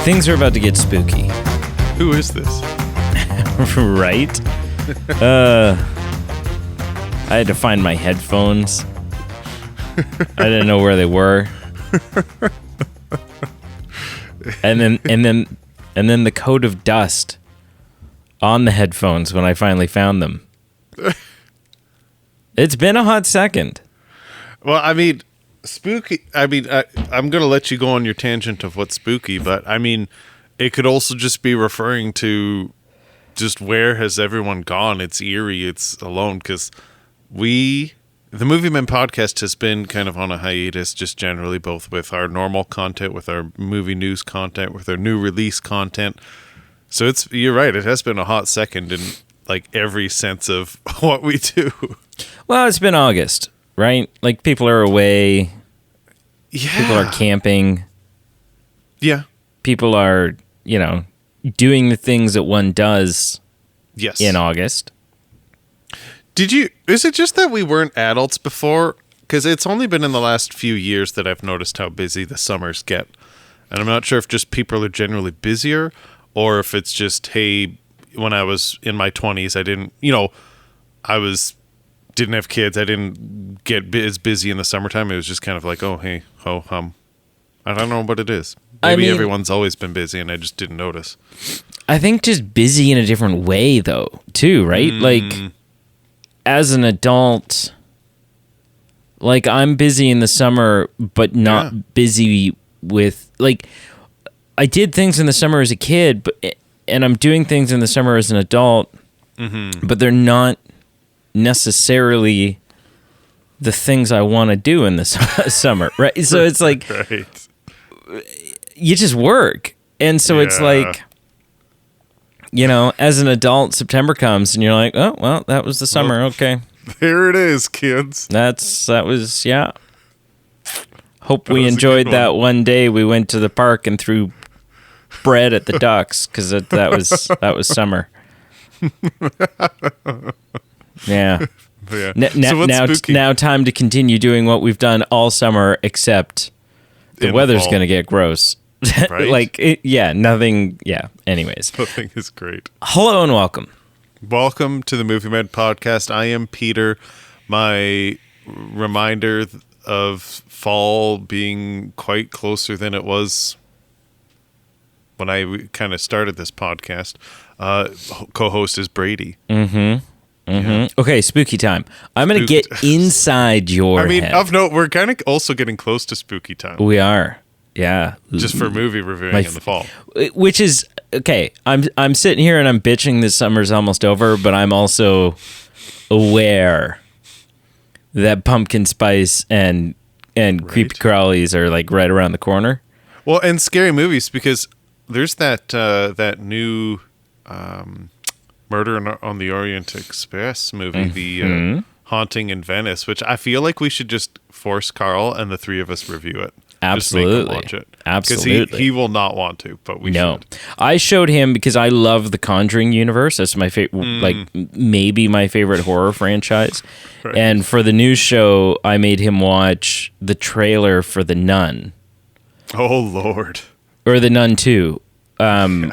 Things are about to get spooky. Who is this? Right? I had to find my headphones. I didn't know where they were. And then the coat of dust on the headphones when I finally found them. It's been a hot second. Well, I mean, spooky. I mean, I'm going to let you go on your tangent of what's spooky, but I mean, it could also just be referring to just where has everyone gone? It's eerie. It's alone because the Movie Men podcast has been kind of on a hiatus, just generally, both with our normal content, with our movie news content, with our new release content. So you're right. It has been a hot second in like every sense of what we do. Well, it's been August, right? Like people are away. Yeah. People are camping. Yeah. People are, doing the things that one does in August. Is it just that we weren't adults before? Because it's only been in the last few years that I've noticed how busy the summers get. And I'm not sure if just people are generally busier or if it's just, hey, when I was in my 20s, I didn't have kids. I didn't get as busy in the summertime. It was just kind of like, oh, hey, ho, hum. I don't know what it is. Maybe everyone's always been busy and I just didn't notice. I think just busy in a different way, though, too, right? Like, as an adult, like, I'm busy in the summer, but not busy with, like, I did things in the summer as a kid, and I'm doing things in the summer as an adult, but they're not necessarily the things I want to do in the summer, right? So it's like, you just work. And so it's like, as an adult, September comes and you're like, oh, well, that was the summer. Okay. There it is, kids. That was. Hope we enjoyed that one day we went to the park and threw bread at the ducks because that was summer. Yeah. Now time to continue doing what we've done all summer, except the weather's going to get gross. Right? Nothing. Yeah. Anyways. Nothing is great. Hello and welcome. Welcome to the Movie Men podcast. I am Peter. My reminder of fall being quite closer than it was when I kind of started this podcast. Co-host is Brady. Yeah. Okay, spooky time. I'm going to get inside your head. Of note, we're kind of also getting close to spooky time. We are. Yeah. Just for movie reviewing in the fall. Which is, okay, I'm sitting here and I'm bitching this summer's almost over, but I'm also aware that pumpkin spice and creepy crawlies are like right around the corner. Well, and scary movies, because there's that new Murder on the Orient Express movie, the Haunting in Venice, which I feel like we should just force Carl and the three of us review it. Absolutely. Just make him watch it. Absolutely. Because he will not want to, but we should. I showed him because I love the Conjuring universe. That's my favorite, like maybe my favorite horror franchise. Right. And for the news show, I made him watch the trailer for The Nun. Oh, Lord. Or The Nun 2.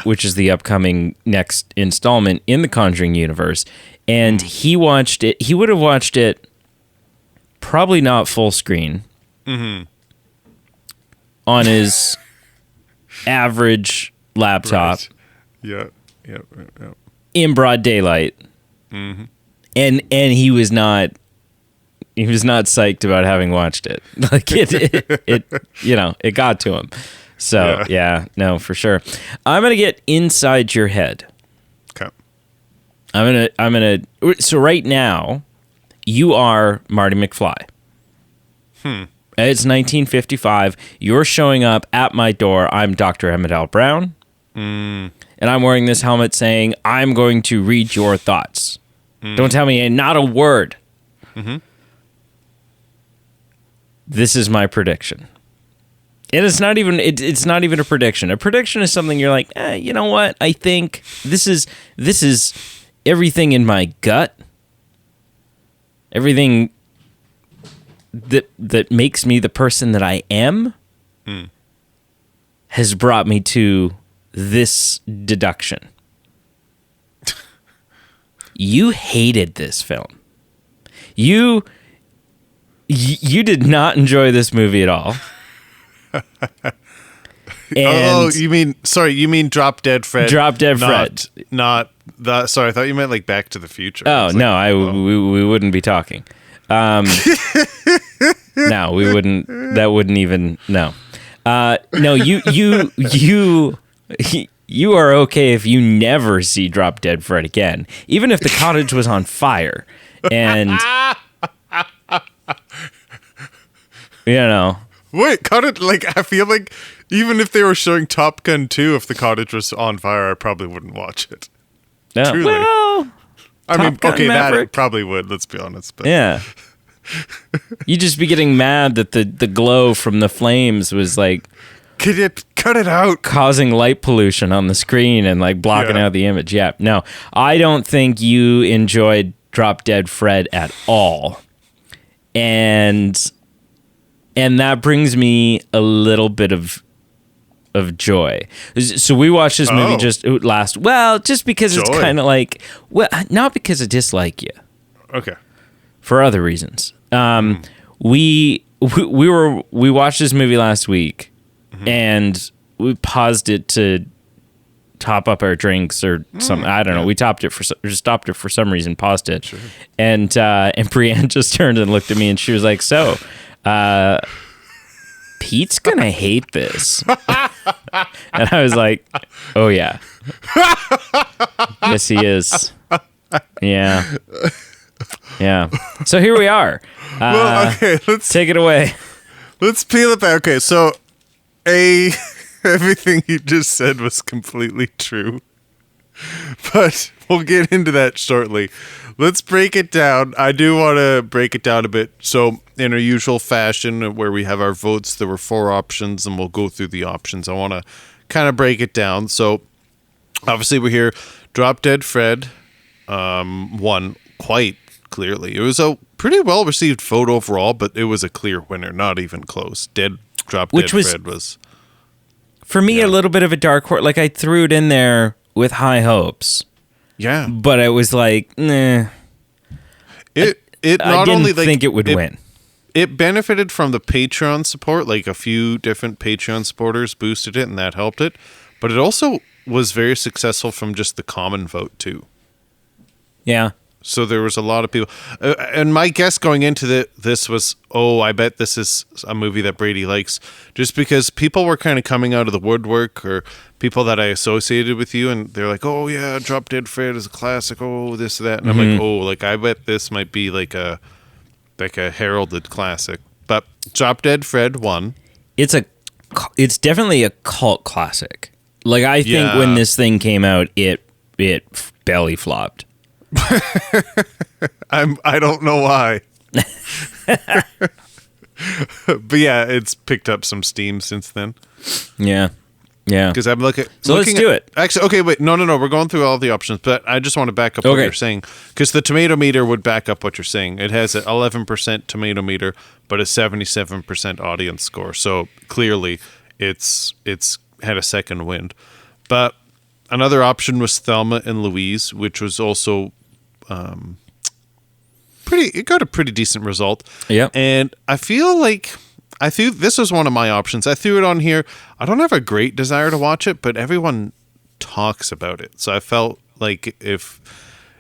Which is the upcoming next installment in the Conjuring universe. And he watched it. He would have watched it probably not full screen on his average laptop. Right. Yeah. In broad daylight. And he was not psyched about having watched it. Like it got to him. So, no, for sure. I'm going to get inside your head. Okay. So right now, you are Marty McFly. It's 1955. You're showing up at my door. I'm Dr. Emmett L. Brown. And I'm wearing this helmet saying, I'm going to read your thoughts. Don't tell me not a word. This is my prediction. And it's not even a prediction. A prediction is something you're like, you know what? I think this is everything in my gut. Everything that makes me the person that I am has brought me to this deduction. You hated this film. You did not enjoy this movie at all. You mean Drop Dead Fred? Drop Dead Fred. Not that. Sorry, I thought you meant like Back to the Future. Oh, no, we wouldn't be talking. No, we wouldn't. That wouldn't even. No. No, you are okay if you never see Drop Dead Fred again, even if the cottage was on fire, and Wait, cottage? Like, I feel like even if they were showing Top Gun 2, if the cottage was on fire, I probably wouldn't watch it. Truly. Well, I mean, Gun okay, Maverick. that probably would. Let's be honest. But. Yeah. You'd just be getting mad that the glow from the flames was like Could you cut it out? causing light pollution on the screen and like blocking out the image. Yeah. No, I don't think you enjoyed Drop Dead Fred at all. And that brings me a little bit of joy. So we watched this movie just because it's kind of like, well, not because I dislike you. Okay. For other reasons. We watched this movie last week, and we paused it to top up our drinks or something. I don't know. We stopped it for some reason, paused it, and Brienne just turned and looked at me, and she was like, "So, Pete's gonna hate this," and I was like, "Oh yeah, yes he is, yeah." Yeah. So here we are. Well, okay, let's take it away. Let's peel it back. Okay, so everything you just said was completely true. But we'll get into that shortly. Let's break it down. I do want to break it down a bit. So in our usual fashion where we have our votes, there were 4 options and we'll go through the options. I want to kind of break it down. So obviously we're here. Drop Dead Fred won quite clearly. It was a pretty well received vote overall, but it was a clear winner, not even close. Drop Dead Fred was for me a little bit of a dark horse. Like I threw it in there with high hopes. Yeah, but I was like, nah. I didn't think it would win. It benefited from the Patreon support. Like a few different Patreon supporters boosted it, and that helped it. But it also was very successful from just the common vote too. Yeah. So there was a lot of people. And my guess going into this was, I bet this is a movie that Brady likes. Just because people were kind of coming out of the woodwork, or people that I associated with you, and they're like, oh yeah, Drop Dead Fred is a classic, this, that. And I'm like, I bet this might be like a heralded classic. But Drop Dead Fred won. It's definitely a cult classic. Like I think when this thing came out, it belly flopped. I don't know why. But yeah, it's picked up some steam since then. Yeah. Because I'm looking. So let's do it. Actually, okay, wait. No. We're going through all the options, but I just want to back up what you're saying, because the tomato meter would back up what you're saying. It has an 11% tomato meter, but a 77% audience score. So clearly, it's had a second wind. But another option was Thelma and Louise, which was also it got a pretty decent result. Yeah. And I feel like this was one of my options. I threw it on here. I don't have a great desire to watch it, but everyone talks about it. So I felt like if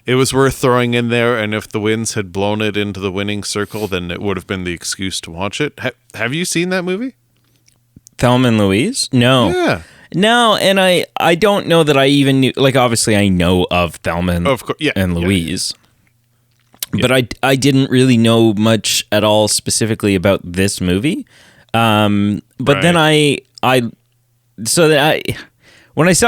it was worth throwing in there, and if the winds had blown it into the winning circle, then it would have been the excuse to watch it. Have you seen that movie? Thelma and Louise? No. Yeah. No, and I don't know that I even knew. Like, obviously, I know of Thelma and Louise. Yeah. But I didn't really know much at all specifically about this movie. But then when I saw it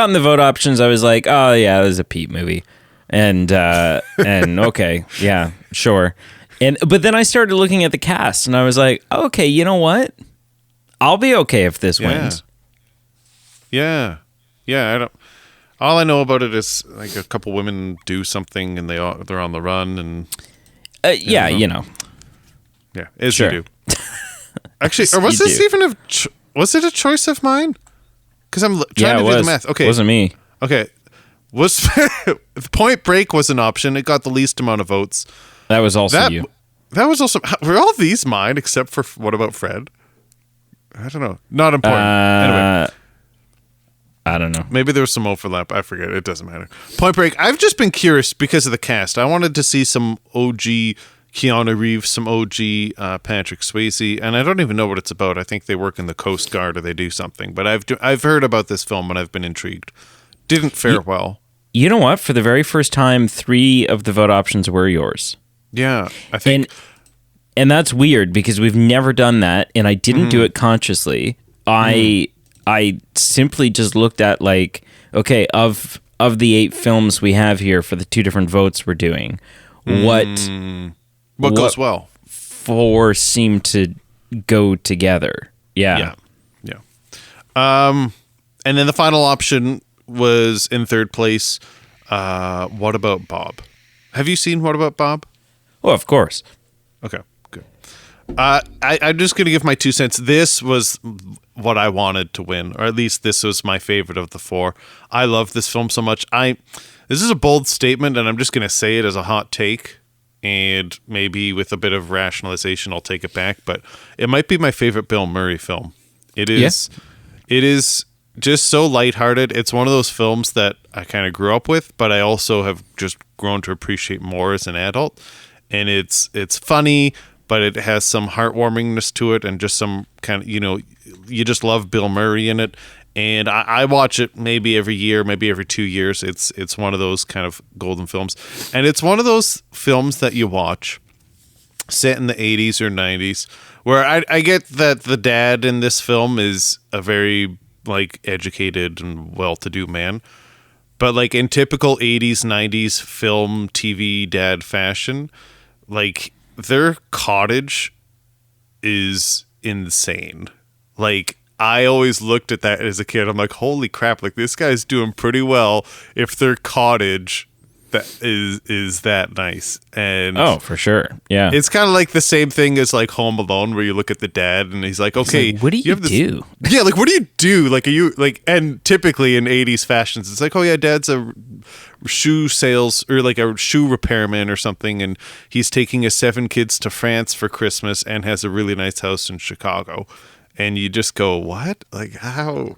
in the vote options, I was like, oh yeah, this is a Pete movie. And okay, yeah, sure. But then I started looking at the cast, and I was like, okay, you know what? I'll be okay if this wins. Yeah. I don't. All I know about it is like a couple women do something, and they're on the run, and yeah, you know. Yeah, as sure. you do. Actually, or was this even was it a choice of mine? Because I'm trying to do the math. Okay. It wasn't me. Okay. Point Break was an option. It got the least amount of votes. That was also you. That was also... Were all these mine except for... What about Fred? I don't know. Not important. Anyway. I don't know. Maybe there was some overlap. I forget. It doesn't matter. Point Break. I've just been curious because of the cast. I wanted to see some OG Keanu Reeves, some OG Patrick Swayze, and I don't even know what it's about. I think they work in the Coast Guard or they do something. But I've heard about this film and I've been intrigued. Didn't fare well. You know what? For the very first time, 3 of the vote options were yours. Yeah, I think... And that's weird because we've never done that, and I didn't do it consciously. I simply just looked at like, okay, of the 8 films we have here for the 2 different votes we're doing, what goes well? 4 seem to go together. Yeah. And then the final option was in third place. What About Bob? Have you seen What About Bob? Well, of course. Okay, good. I'm just going to give my 2 cents. This was what I wanted to win, or at least this was my favorite of the 4. I love this film so much. This is a bold statement, and I'm just going to say it as a hot take, and maybe with a bit of rationalization, I'll take it back, but it might be my favorite Bill Murray film. It is. Yeah. It is just so lighthearted. It's one of those films that I kind of grew up with, but I also have just grown to appreciate more as an adult. And it's funny, but it has some heartwarmingness to it, and just some kind of, you just love Bill Murray in it. And I watch it maybe every year, maybe every 2 years. It's one of those kind of golden films. And it's one of those films that you watch set in the 80s or 90s, where I get that the dad in this film is a very educated and well-to-do man. But in typical 80s, 90s film, TV dad fashion, their cottage is insane. I always looked at that as a kid. I'm like, holy crap, this guy's doing pretty well if their cottage that is that nice. And oh, for sure. Yeah. It's kind of like the same thing as Home Alone, where you look at the dad and he's like, okay, what do you do? Yeah, what do you do? Are you and typically in 80s fashions, it's oh yeah, dad's a shoe sales or a shoe repairman or something, and he's taking his 7 kids to France for Christmas and has a really nice house in Chicago. And you just go, what? How?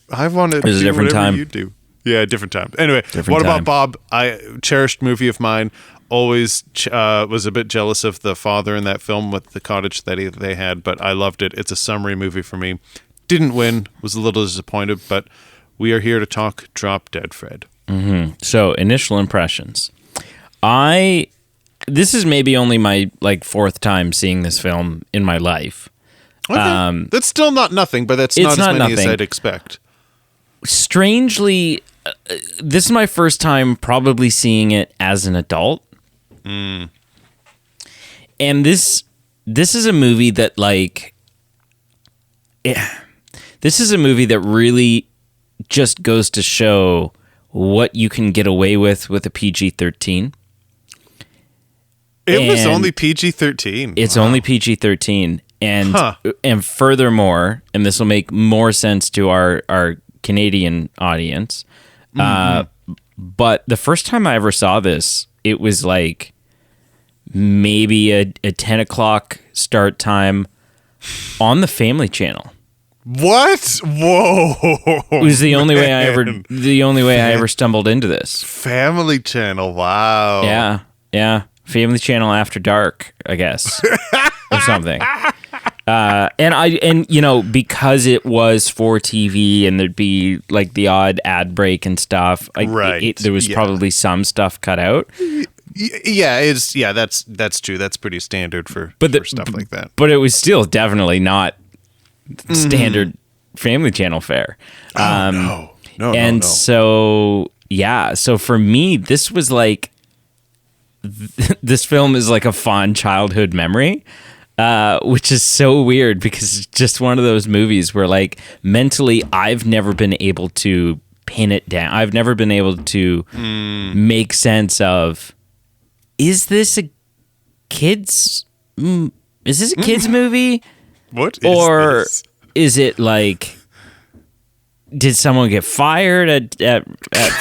I want to do a different whatever time. You do. Yeah, different time. Anyway, What About Bob? I cherished movie of mine. Always was a bit jealous of the father in that film with the cottage that they had, but I loved it. It's a summary movie for me. Didn't win. Was a little disappointed, but we are here to talk Drop Dead Fred. Mm-hmm. So, initial impressions. This is maybe only my 4th time seeing this film in my life. Okay. That's still not nothing, but that's not as many as I'd expect. Strangely, this is my first time probably seeing it as an adult. And this is a movie that this is a movie that really just goes to show what you can get away with a PG-13. It was only PG-13. It's only PG-13. And furthermore, and this will make more sense to our Canadian audience, but the first time I ever saw this, it was maybe a 10 o'clock start time on the Family Channel. What? Whoa! It was the only way I ever stumbled into this. Family Channel. Wow. Yeah. Family Channel After Dark, I guess, or something. And because it was for TV and there'd be the odd ad break and stuff, right? There was probably some stuff cut out. That's true. That's pretty standard for stuff like that. But it was still definitely not standard Family Channel fare. No. So for me, this was this film is a fond childhood memory. Which is so weird because it's just one of those movies where mentally I've never been able to pin it down. I've never been able to make sense of, is this a kids movie? What is or this? is it did someone get fired at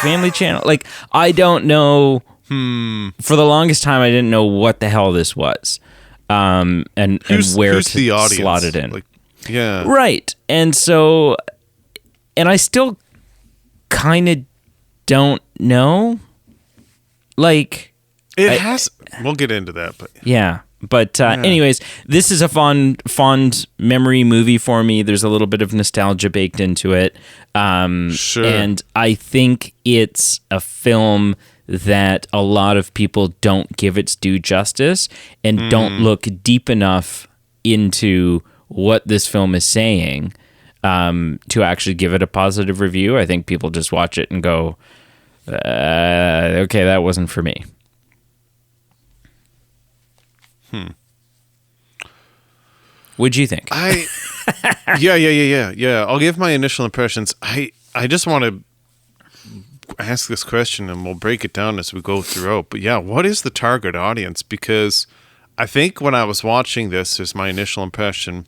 Family Channel? Like, I don't know. For the longest time, I didn't know what the hell this was, and where who's to the audience? slot it in. Like, yeah, right. And so, and I still kind of don't know. Like, we'll get into that, but yeah. But anyways, this is a fond memory movie for me. There's a little bit of nostalgia baked into it. Sure. And I think it's a film that a lot of people don't give its due justice and don't look deep enough into what this film is saying to actually give it a positive review. I think people just watch it and go, okay, that wasn't for me. What'd you think? Yeah. I'll give my initial impressions. I just want to ask this question, and we'll break it down as we go throughout. But yeah, what is the target audience? Because I think when I was watching this, as my initial impression,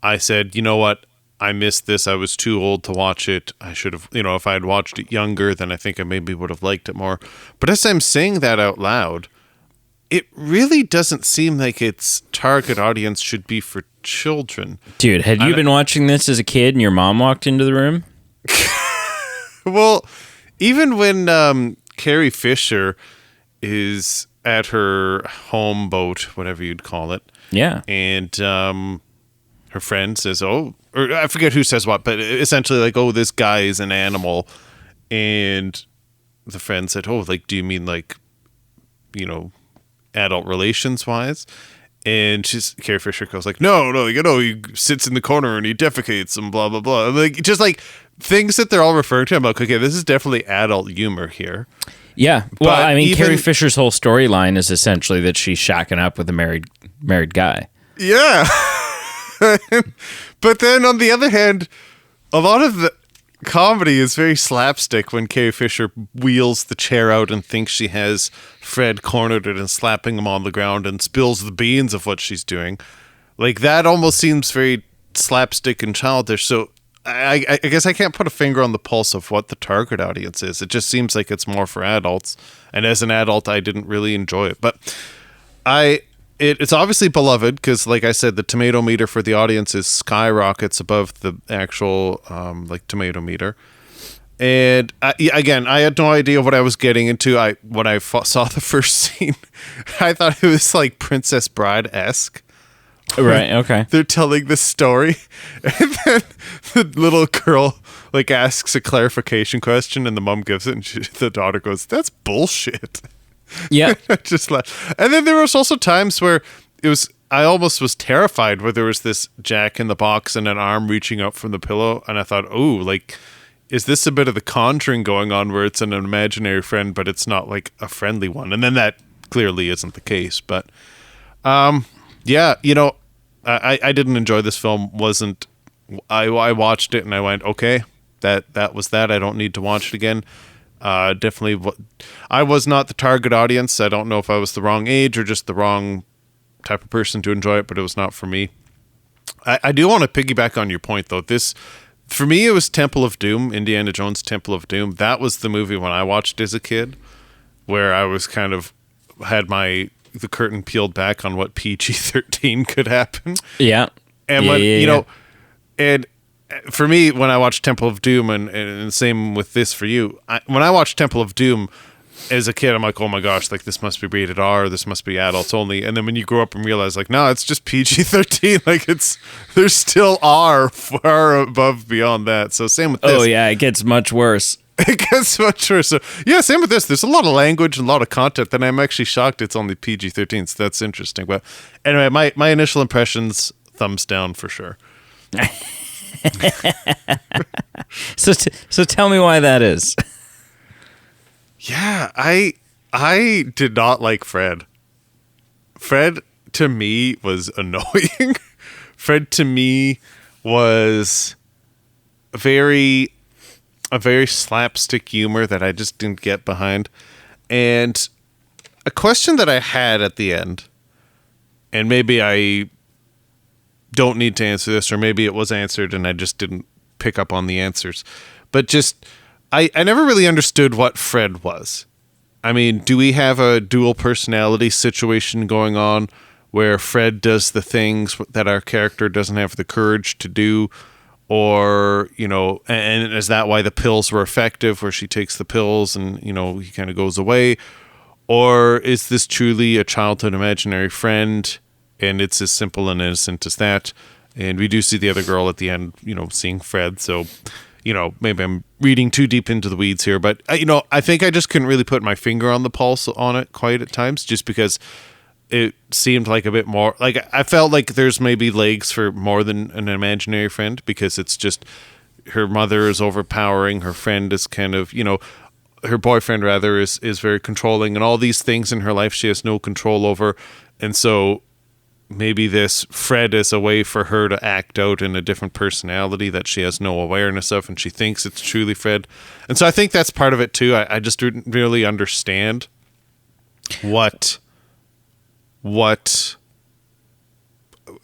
I said, you know what? I missed this. I was too old to watch it. I should have, if I had watched it younger, then I think I maybe would have liked it more. But as I'm saying that out loud, it really doesn't seem like its target audience should be for children. Dude, had you been watching this as a kid and your mom walked into the room? Well, even when Carrie Fisher is at her home boat, whatever you'd call it. Yeah. And her friend says, or I forget who says what, but essentially like, oh, this guy is an animal. And the friend said, oh, like, do you mean like, adult relations wise? And Carrie Fisher goes like, no, he sits in the corner and he defecates and blah, blah, blah. Like, just like things that they're all referring to. I'm like, okay, this is definitely adult humor here. Yeah. Well, I mean, Carrie Fisher's whole storyline is essentially that she's shacking up with a married guy. Yeah. But then on the other hand, a lot of the comedy is very slapstick when Carrie Fisher wheels the chair out and thinks she has Fred cornered and slapping him on the ground and spills the beans of what she's doing. Like, that almost seems very slapstick and childish. So I guess I can't put a finger on the pulse of what the target audience is. It just seems like it's more for adults. And as an adult, I didn't really enjoy it. But it's obviously beloved because, like I said, the tomato meter for the audience is skyrockets above the actual tomato meter. And I had no idea what I was getting into. When I saw the first scene, I thought it was like Princess Bride-esque. Right, okay. They're telling the story, and then the little girl asks a clarification question, and the mom gives it, and the daughter goes, "That's bullshit." Yeah. Just laugh. And then there was also times where I almost was terrified where there was this Jack in the Box and an arm reaching up from the pillow. And I thought, is this a bit of the Conjuring going on where it's an imaginary friend, but it's not like a friendly one? And then that clearly isn't the case. But, yeah, I didn't enjoy this film. I watched it and I went, okay, that was that. I don't need to watch it again. Definitely, I was not the target audience. I don't know if I was the wrong age or just the wrong type of person to enjoy it, but it was not for me. I do want to piggyback on your point, though. For me, it was Temple of Doom, Indiana Jones Temple of Doom. That was the movie when I watched as a kid, where I was kind of had the curtain peeled back on what PG-13 could happen. Yeah. And and for me, when I watched Temple of Doom, and same with this for you, when I watched Temple of Doom as a kid, I'm like, oh my gosh, this must be rated R, this must be adults only. And then when you grow up and realize, no, it's just PG-13. There's still R far above beyond that. So same with this. Oh yeah, it gets much worse. It gets much worse. So yeah, same with this. There's a lot of language and a lot of content that I'm actually shocked it's only PG-13. So that's interesting. But anyway, my initial impressions, thumbs down for sure. So tell me why that is. Yeah, I did not like Fred. Fred to me was annoying. Fred to me was a very slapstick humor that I just didn't get behind. And a question that I had at the end, and maybe I don't need to answer this, or maybe it was answered and I just didn't pick up on the answers. But just, I never really understood what Fred was. I mean, do we have a dual personality situation going on where Fred does the things that our character doesn't have the courage to do? Or, you know, and is that why the pills were effective, where she takes the pills and, you know, he kind of goes away? Or is this truly a childhood imaginary friend and it's as simple and innocent as that? And we do see the other girl at the end, you know, seeing Fred. So, you know, maybe I'm reading too deep into the weeds here, but, you know, I think I just couldn't really put my finger on the pulse on it quite at times, just because it seemed like a bit more, like, I felt like there's maybe legs for more than an imaginary friend, because it's just her mother is overpowering, her friend is kind of, you know, her boyfriend rather is very controlling, and all these things in her life she has no control over. And so maybe this Fred is a way for her to act out in a different personality that she has no awareness of, and she thinks it's truly Fred. And so I think that's part of it too. I just didn't really understand what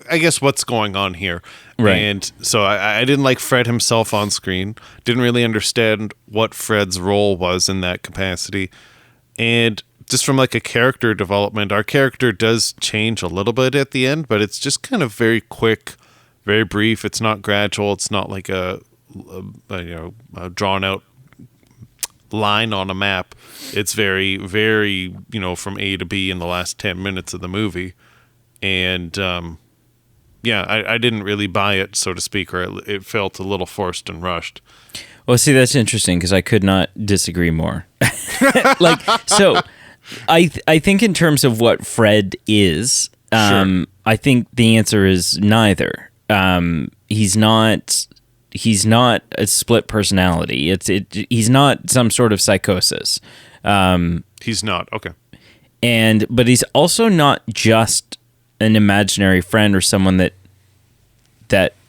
I guess what's going on here. Right. And so I didn't like Fred himself on screen. Didn't really understand what Fred's role was in that capacity. And just from like a character development, our character does change a little bit at the end, but it's just kind of very quick, very brief. It's not gradual. It's not like a drawn out line on a map. It's very, very, you know, from A to B in the last 10 minutes of the movie. And I didn't really buy it, so to speak, or it felt a little forced and rushed. Well, see, that's interesting because I could not disagree more. Like, so I think in terms of what Fred is, Sure. I think the answer is neither. He's not a split personality. He's not some sort of psychosis. He's not. Okay. But he's also not just an imaginary friend or someone that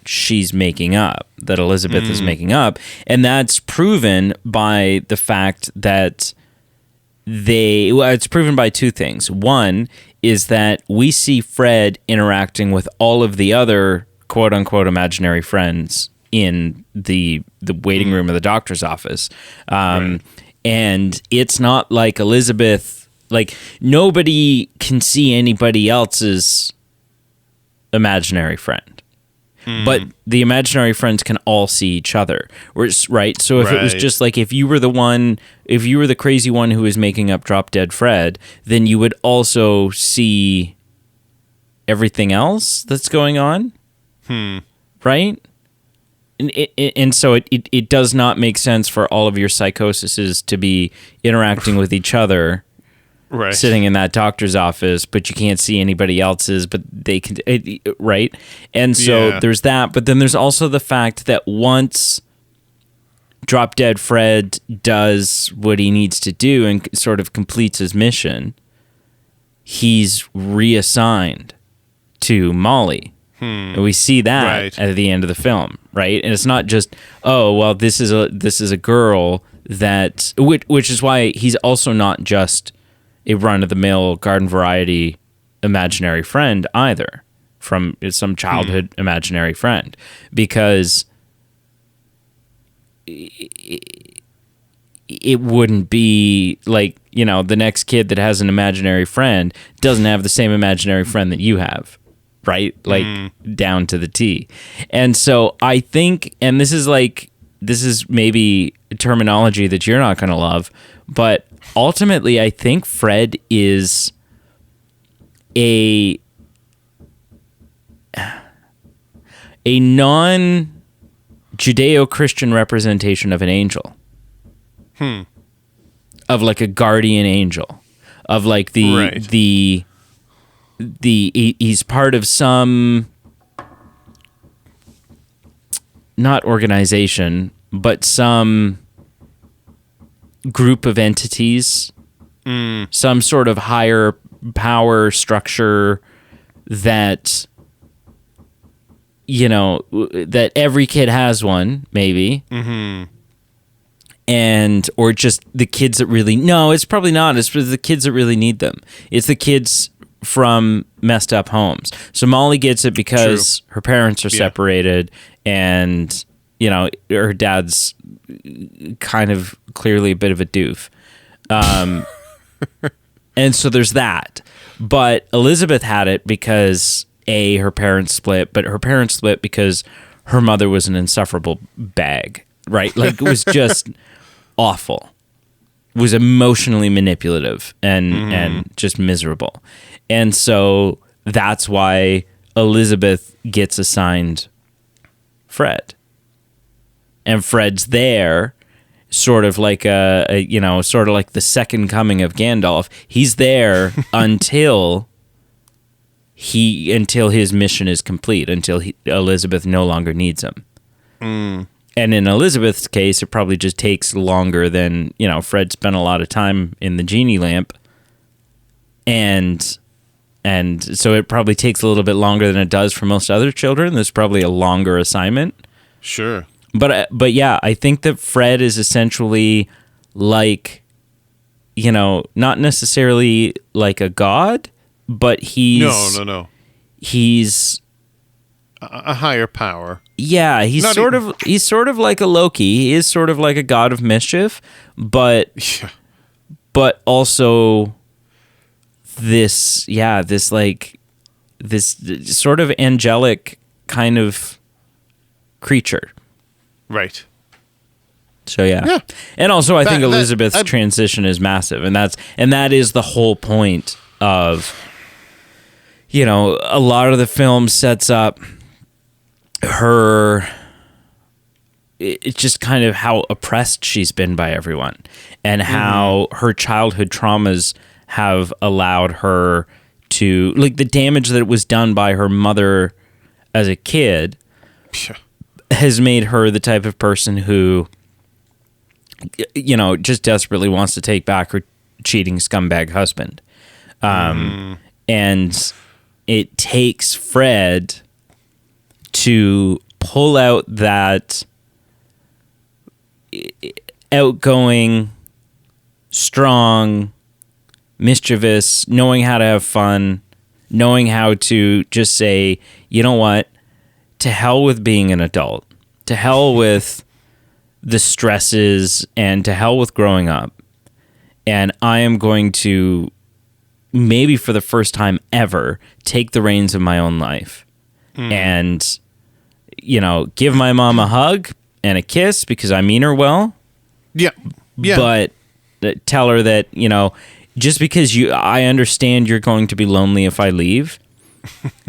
she's making up, that Elizabeth is making up. And that's proven by the fact that it's proven by two things. One is that we see Fred interacting with all of the other quote unquote imaginary friends in the waiting room of the doctor's office. Right. And it's not like Elizabeth, like nobody can see anybody else's imaginary friend. But the imaginary friends can all see each other, right? So if it was just like, if you were the crazy one who was making up Drop Dead Fred, then you would also see everything else that's going on, right? And so it does not make sense for all of your psychoses to be interacting with each other. Right. Sitting in that doctor's office, but you can't see anybody else's, but they can, right? And so there's that, but then there's also the fact that once Drop Dead Fred does what he needs to do and sort of completes his mission, he's reassigned to Molly. And we see that at the end of the film, right? And it's not just, oh, well, this is a girl that, which is why he's also not just a run-of-the-mill garden variety imaginary friend either, from some childhood imaginary friend, because it wouldn't be like, you know, the next kid that has an imaginary friend doesn't have the same imaginary friend that you have, right? Like down to the T. And so I think, and this is maybe terminology that you're not going to love, but ultimately, I think Fred is a non-Judeo-Christian representation of an angel. Of like a guardian angel. Of like he's part of some, not organization, but some group of entities, some sort of higher power structure that, you know, that every kid has one, maybe. And, or just the kids that really, no, it's probably not. It's for the kids that really need them. It's the kids from messed up homes. So Molly gets it because her parents are separated, and her dad's kind of clearly a bit of a doof. And so there's that. But Elizabeth had it because her parents split, but her parents split because her mother was an insufferable bag, right? Like, it was just awful. It was emotionally manipulative and just miserable. And so that's why Elizabeth gets assigned Fred. And Fred's there, sort of like sort of like the second coming of Gandalf. He's there until his mission is complete, until Elizabeth no longer needs him. And in Elizabeth's case, it probably just takes longer than, Fred spent a lot of time in the genie lamp. And so it probably takes a little bit longer than it does for most other children. There's probably a longer assignment. Sure. But yeah, I think that Fred is essentially like, not necessarily like a god, but he's... No. He's... a higher power. Yeah, he's sort of like a Loki. He is sort of like a god of mischief, but also this sort of angelic kind of creature. Right. So yeah. And also I think Elizabeth's transition is massive, and that is the whole point of, a lot of the film sets up her, it's just kind of how oppressed she's been by everyone, and how her childhood traumas have allowed her to, like, the damage that was done by her mother as a kid has made her the type of person who, just desperately wants to take back her cheating scumbag husband. And it takes Fred to pull out that outgoing, strong, mischievous, knowing how to have fun, knowing how to just say, you know what, to hell with being an adult, to hell with the stresses, and to hell with growing up. And I am going to, maybe for the first time ever, take the reins of my own life. And, give my mom a hug and a kiss because I mean her well. Yeah. But tell her that, just because I understand you're going to be lonely if I leave.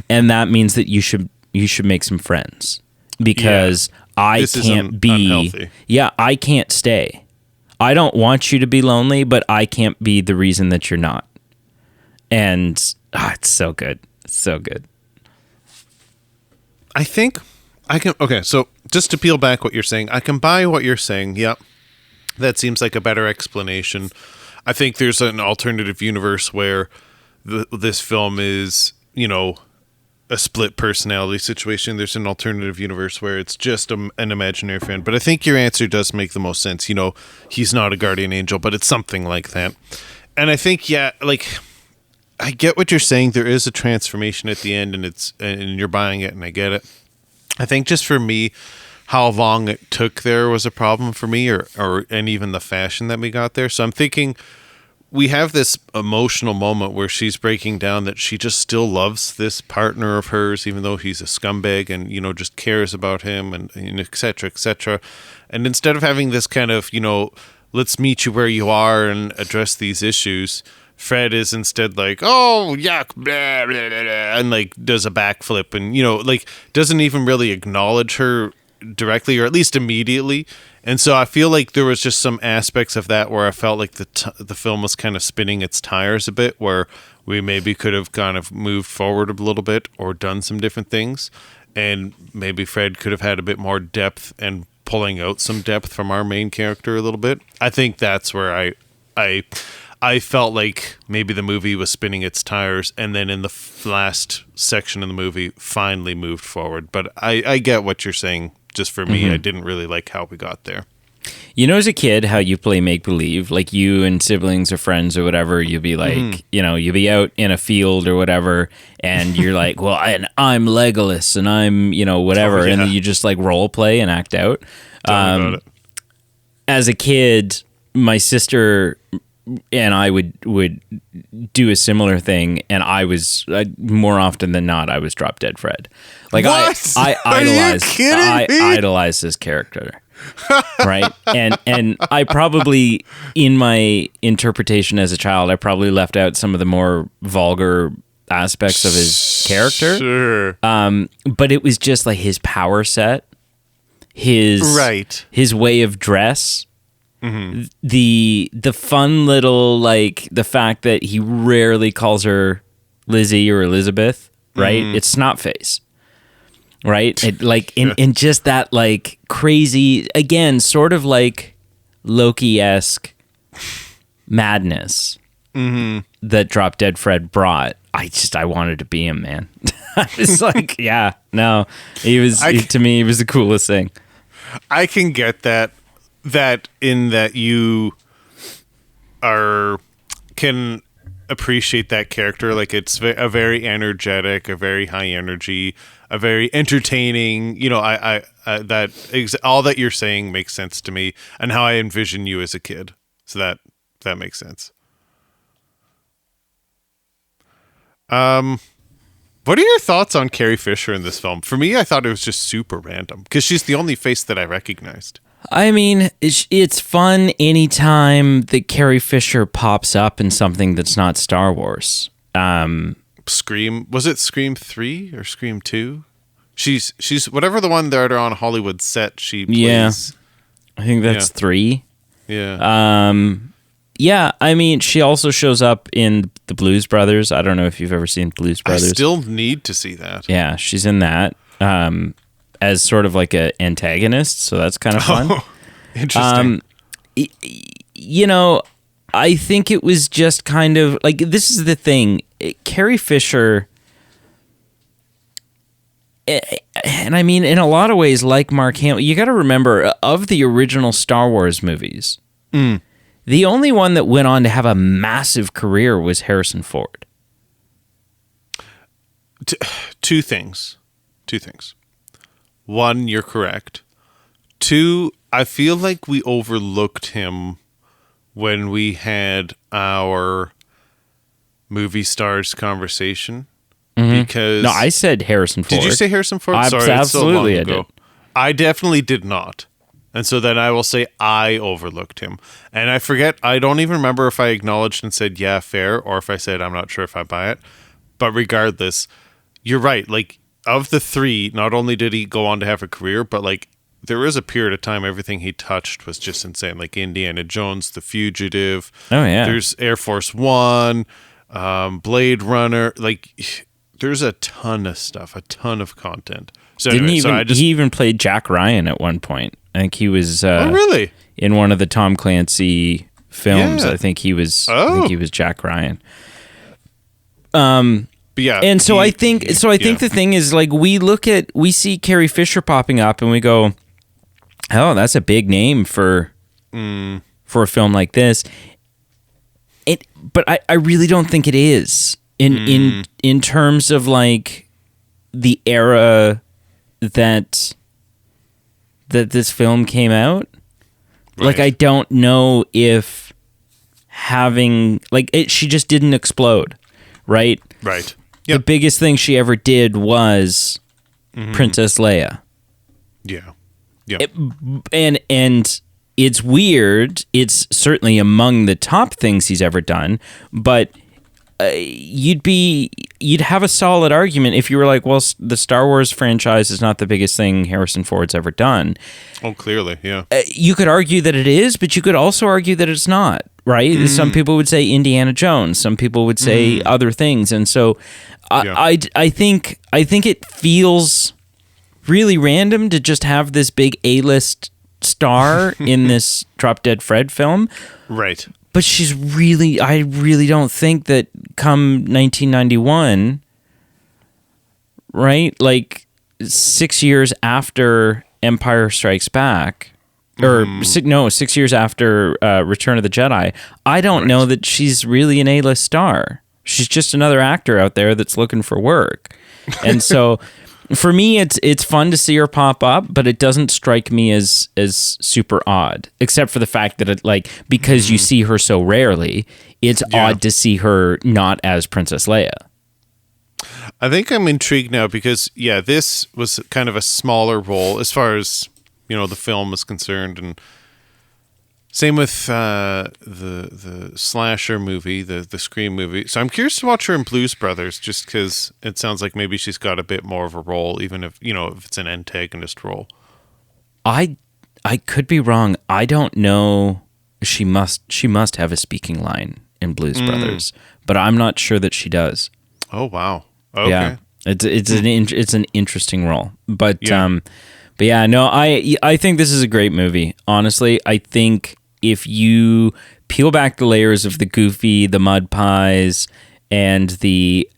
And that means that you should make some friends, because I can't be unhealthy. Yeah, I can't stay. I don't want you to be lonely, but I can't be the reason that you're not. And it's so good. It's so good. I think I can... Okay, so just to peel back what you're saying, I can buy what you're saying. Yep. That seems like a better explanation. I think there's an alternative universe where this film is, a split personality situation. There's an alternative universe where it's just an imaginary friend. But I think your answer does make the most sense. He's not a guardian angel, but it's something like that. And I think, I get what you're saying. There is a transformation at the end, and you're buying it, and I get it. I think just for me, how long it took there was a problem for me, and even the fashion that we got there. So I'm thinking we have this emotional moment where she's breaking down that she just still loves this partner of hers, even though he's a scumbag, and, just cares about him, and et cetera, et cetera. And instead of having this kind of, let's meet you where you are and address these issues, Fred is instead like, oh, yuck, blah, blah, blah, blah, and does a backflip, and, doesn't even really acknowledge her directly, or at least immediately. And so I feel like there was just some aspects of that where I felt like the film was kind of spinning its tires a bit, where we maybe could have kind of moved forward a little bit or done some different things, and maybe Fred could have had a bit more depth and pulling out some depth from our main character a little bit. I think that's where I felt like maybe the movie was spinning its tires, and then in the last section of the movie finally moved forward. But I get what you're saying. Just for me, I didn't really like how we got there. You know, as a kid, how you play make believe, like you and siblings or friends or whatever, you'll be like, you'll be out in a field or whatever, and you're like, well, I'm Legolas and I'm, whatever. And then you just like role play and act out. Tell me about it. As a kid, my sister and I would do a similar thing, and I was more often than not, I was Drop Dead Fred. Like what? I I idolized this character. Right. And I probably, in my interpretation as a child, I probably left out some of the more vulgar aspects of his character. Sure. But it was just like his power set, his way of dress, the fun little, like the fact that he rarely calls her Lizzie or Elizabeth, right? It's Snotface. Right? And just that like crazy, again, sort of like Loki-esque madness that Drop Dead Fred brought. I wanted to be him, man. I was like, yeah, no, to me, he was the coolest thing. I can get that in that you can appreciate that character. Like it's a very energetic, a very high energy, a very entertaining, all that you're saying makes sense to me and how I envision you as a kid. So that makes sense. What are your thoughts on Carrie Fisher in this film? For me, I thought it was just super random because she's the only face that I recognized. I mean, it's fun anytime that Carrie Fisher pops up in something that's not Star Wars. Scream, was it Scream 3 or Scream 2? She's whatever the one that are on Hollywood set she plays. Yeah, I think that's 3. Yeah. Yeah, I mean, she also shows up in The Blues Brothers. I don't know if you've ever seen Blues Brothers. I still need to see that. Yeah, she's in that as sort of like an antagonist, so that's kind of fun. Oh, interesting. I think it was just kind of like, this is the thing. Carrie Fisher, and I mean, in a lot of ways, like Mark Hamill, you got to remember, of the original Star Wars movies, the only one that went on to have a massive career was Harrison Ford. Two things. One, you're correct. Two, I feel like we overlooked him when we had our movie stars conversation. Because no, I said Harrison Ford. Did you say Harrison Ford? Sorry, absolutely, I did. I definitely did not. And so then I will say I overlooked him. And I forget, I don't even remember if I acknowledged and said, yeah, fair, or if I said, I'm not sure if I buy it. But regardless, you're right. Like, of the three, not only did he go on to have a career, but like, there was a period of time everything he touched was just insane. Like Indiana Jones, The Fugitive. Oh, yeah. There's Air Force One, Blade Runner. Like, there's a ton of stuff, a ton of content. So he even played Jack Ryan at one point. I think he was oh, really? In one of the Tom Clancy films. Yeah. I think he was Jack Ryan. But yeah, and so I think the thing is, like, we see Carrie Fisher popping up and we go, oh, that's a big name for a film like this. But I really don't think it is in terms of like the era that this film came out. Right. Like, I don't know if having she just didn't explode, right? Right. Yep. The biggest thing she ever did was Princess Leia. Yeah. Yeah. And it's weird. It's certainly among the top things he's ever done, but you'd have a solid argument if you were like, well, the Star Wars franchise is not the biggest thing Harrison Ford's ever done. Oh, clearly, yeah. You could argue that it is, but you could also argue that it's not, right? Some people would say Indiana Jones. Some people would say other things. And so I think it feels really random to just have this big A-list star in this Drop Dead Fred film. Right. But I really don't think that come 1991, right? Like 6 years after Empire Strikes Back, or 6 years after Return of the Jedi, I don't know that she's really an A-list star. She's just another actor out there that's looking for work. And so for me, it's fun to see her pop up, but it doesn't strike me as super odd, except for the fact that because you see her so rarely, it's odd to see her not as Princess Leia. I think I'm intrigued now because, this was kind of a smaller role as far as, the film is concerned. And same with the slasher movie, the Scream movie. So I'm curious to watch her in Blues Brothers just because it sounds like maybe she's got a bit more of a role, even if, if it's an antagonist role. I could be wrong. I don't know. She must have a speaking line in Blues Brothers, but I'm not sure that she does. Oh, wow. Okay. Yeah, it's an interesting role, but no, I think this is a great movie. Honestly, I think if you peel back the layers of the goofy, the mud pies, and the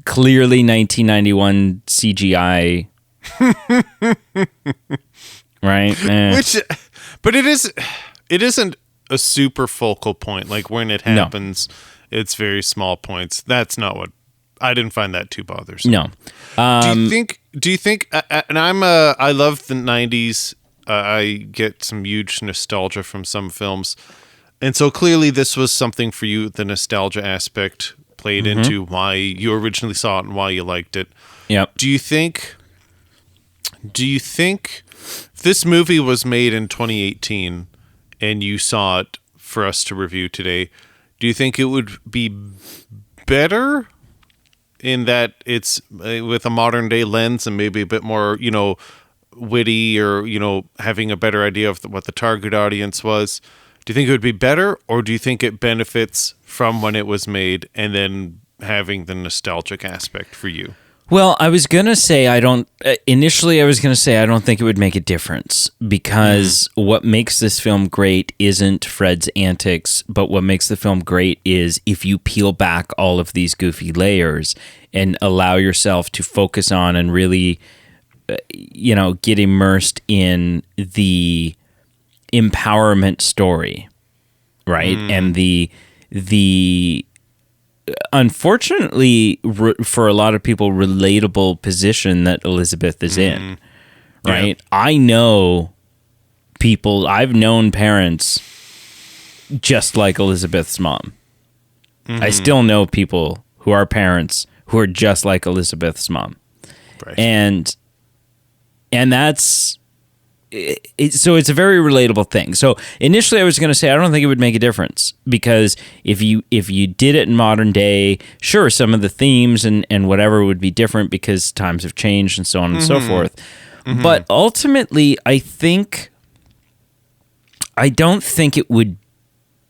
clearly 1991 CGI, right? But it isn't a super focal point. Like when it happens, it's very small points. That's not what. I didn't find that too bothersome. No. Do you think? And I love the '90s. I get some huge nostalgia from some films, and so clearly this was something for you. The nostalgia aspect played into why you originally saw it and why you liked it. Yeah. Do you think this movie was made in 2018 and you saw it for us to review today? Do you think it would be better in that it's with a modern day lens and maybe a bit more, witty or, having a better idea of what the target audience was? Do you think it would be better, or do you think it benefits from when it was made and then having the nostalgic aspect for you? Well, I was going to say I don't think it would make a difference because what makes this film great isn't Fred's antics, but what makes the film great is if you peel back all of these goofy layers and allow yourself to focus on and really, get immersed in the empowerment story, right? And the unfortunately, for a lot of people, relatable position that Elizabeth is in, right? Yeah. I know people, I've known parents just like Elizabeth's mom. I still know people who are parents who are just like Elizabeth's mom. Right. And that's... So it's a very relatable thing. So initially I was going to say I don't think it would make a difference because if you did it in modern day, sure, some of the themes and whatever would be different because times have changed and so on and so forth. But ultimately, I don't think it would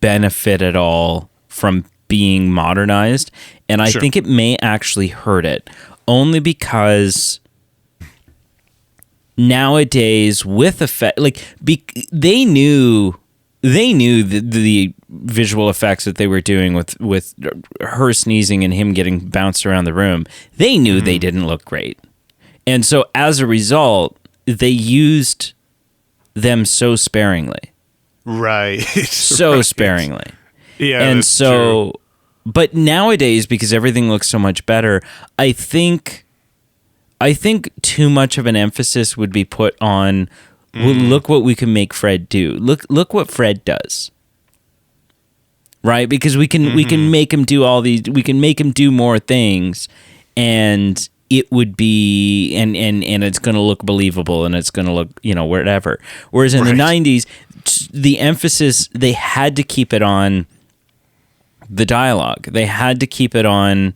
benefit at all from being modernized, and I think it may actually hurt it only because nowadays with effect, they knew the visual effects that they were doing with her sneezing and him getting bounced around the room. They knew they didn't look great, and so as a result, they used them so sparingly, right? Sparingly, yeah. And so, true. But nowadays, because everything looks so much better, I think too much of an emphasis would be put on, well, look what we can make Fred do. Look what Fred does. Right? Because we can make him do all these, we can make him do more things, and it would be, and it's going to look believable, and it's going to look, whatever. Whereas in the 90s, the emphasis, they had to keep it on the dialogue. They had to keep it on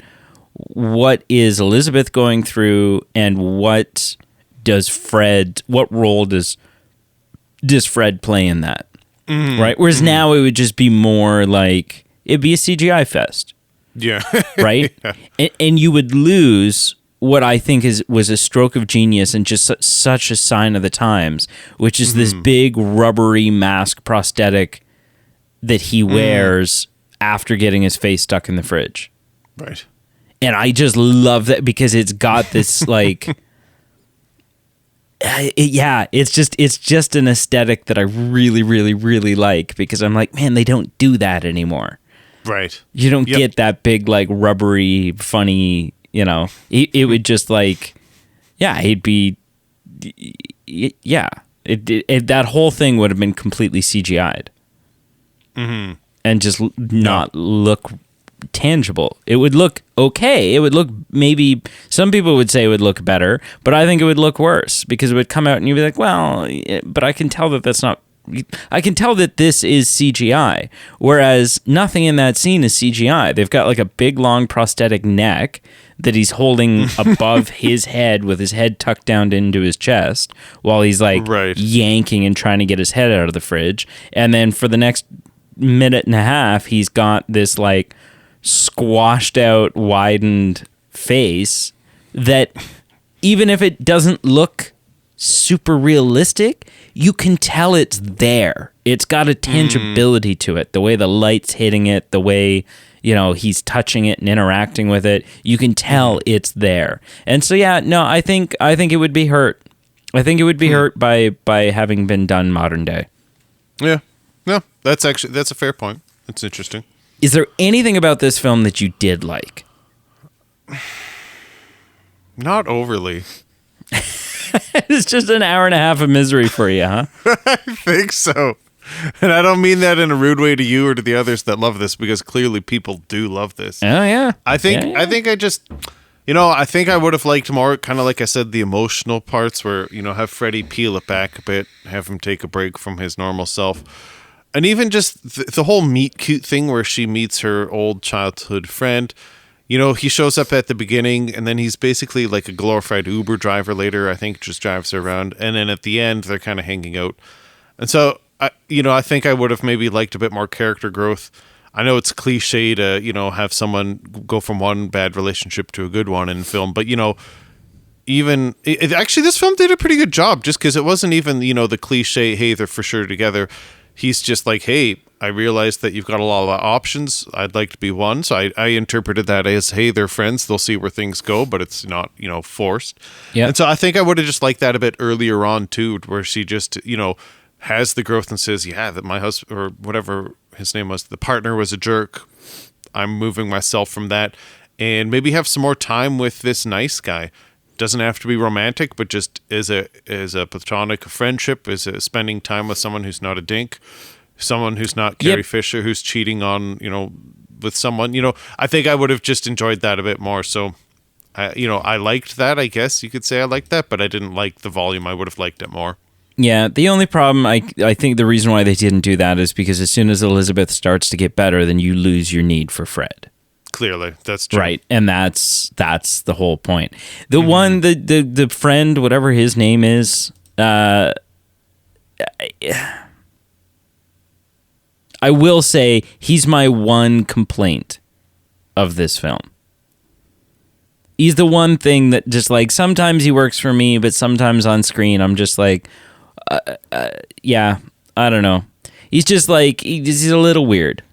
what is Elizabeth going through and what role does Fred play in that? Right? Whereas now it would just be more like, it'd be a CGI fest. Yeah. Right? Yeah. And you would lose what I think was a stroke of genius and just such a sign of the times, which is this big rubbery mask prosthetic that he wears after getting his face stuck in the fridge. Right. And I just love that because it's got this It's just an aesthetic that I really, really, really like, because I'm like, man, they don't do that anymore. Right. You don't get that big, like, rubbery, funny, it would just, like, he'd be, that whole thing would have been completely CGI'd. Mm-hmm. And just not look tangible. It would look okay. It would look, maybe some people would say it would look better, but I think it would look worse, because it would come out and you'd be like, well, but I can tell that that's not, I can tell that this is CGI, whereas nothing in that scene is CGI. They've got like a big long prosthetic neck that he's holding above his head with his head tucked down into his chest while he's like yanking and trying to get his head out of the fridge. And then for the next minute and a half, he's got this like squashed out, widened face that, even if it doesn't look super realistic, you can tell it's there. It's got a tangibility to it. The way the light's hitting it, the way, he's touching it and interacting with it, you can tell it's there. And so, I think it would be hurt. I think it would be hurt by having been done modern day. Yeah. No, that's a fair point. That's interesting. Is there anything about this film that you did like? Not overly. It's just an hour and a half of misery for you, huh? I think so. And I don't mean that in a rude way to you or to the others that love this, because clearly people do love this. Oh, yeah. I think I think I would have liked more, kind of like I said, the emotional parts where, have Freddie peel it back a bit, have him take a break from his normal self. And even just the whole meet cute thing where she meets her old childhood friend. He shows up at the beginning, and then he's basically like a glorified Uber driver later, I think, just drives her around. And then at the end, they're kind of hanging out. And so, I think I would have maybe liked a bit more character growth. I know it's cliche to, have someone go from one bad relationship to a good one in film, but, actually, this film did a pretty good job, just because it wasn't even, the cliche, hey, they're for sure together. He's just like, hey, I realized that you've got a lot of options. I'd like to be one. So I interpreted that as, hey, they're friends. They'll see where things go, but it's not, forced. Yeah. And so I think I would have just liked that a bit earlier on, too, where she just, has the growth and says, yeah, that my husband, or whatever his name was, the partner was a jerk. I'm moving myself from that. And maybe have some more time with this nice guy. Doesn't have to be romantic, but just as a platonic friendship, as a spending time with someone who's not a dink, someone who's not Carrie Fisher, who's cheating on, with someone, I think I would have just enjoyed that a bit more. So, I liked that, I guess you could say I liked that, but I didn't like the volume. I would have liked it more. Yeah, the only problem, I think the reason why they didn't do that is because as soon as Elizabeth starts to get better, then you lose your need for Fred. Clearly, that's true. Right, and that's the whole point. The one, the friend, whatever his name is, I will say he's my one complaint of this film. He's the one thing that just, like, sometimes he works for me, but sometimes on screen I'm just like, I don't know. He's just like, he's a little weird.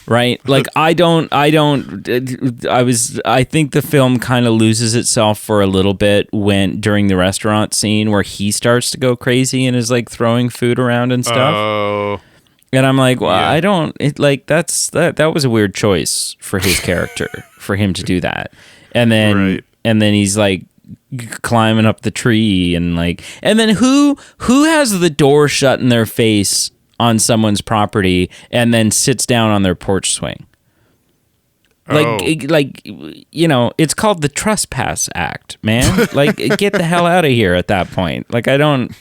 Right? Like, I think the film kind of loses itself for a little bit during the restaurant scene where he starts to go crazy and is like throwing food around and stuff. Oh. And I'm like, well, yeah. That was a weird choice for his character, for him to do that. And then, and then he's like climbing up the tree and then who has the door shut in their face on someone's property and then sits down on their porch swing? It's called the Trespass Act, man. Like, get the hell out of here at that point. Like, I don't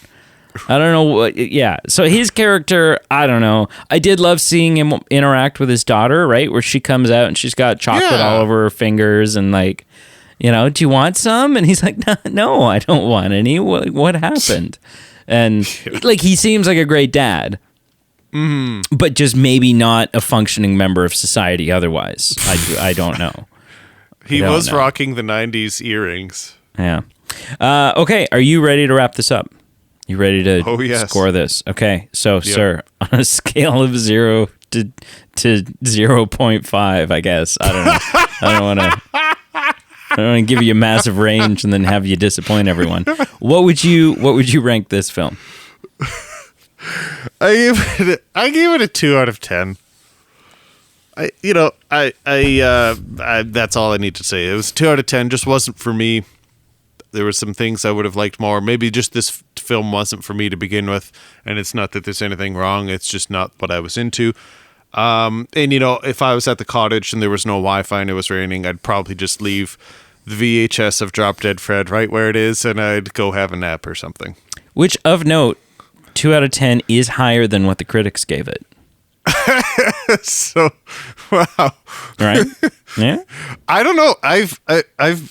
know what. Yeah. So his character, I don't know. I did love seeing him interact with his daughter, right? Where she comes out and she's got chocolate all over her fingers and like, do you want some? And he's like, no, I don't want any. What happened? And like, he seems like a great dad. But just maybe not a functioning member of society otherwise. I don't know. He was rocking the 90s earrings. Yeah. Okay, are you ready to wrap this up? You ready to score this? Okay, so, sir, on a scale of 0 to 0.5, I guess. I don't know. I don't want to... I don't want to give you a massive range and then have you disappoint everyone. What would you rank this film? I gave it a 2 out of 10. That's all I need to say. It was 2 out of 10. Just wasn't for me. There were some things I would have liked more. Maybe just this film wasn't for me to begin with. And it's not that there's anything wrong. It's just not what I was into. And if I was at the cottage and there was no Wi-Fi and it was raining, I'd probably just leave the VHS of Drop Dead Fred right where it is, and I'd go have a nap or something. Which, of note, 2 out of 10 is higher than what the critics gave it. So, wow. Right? Yeah. I don't know. I've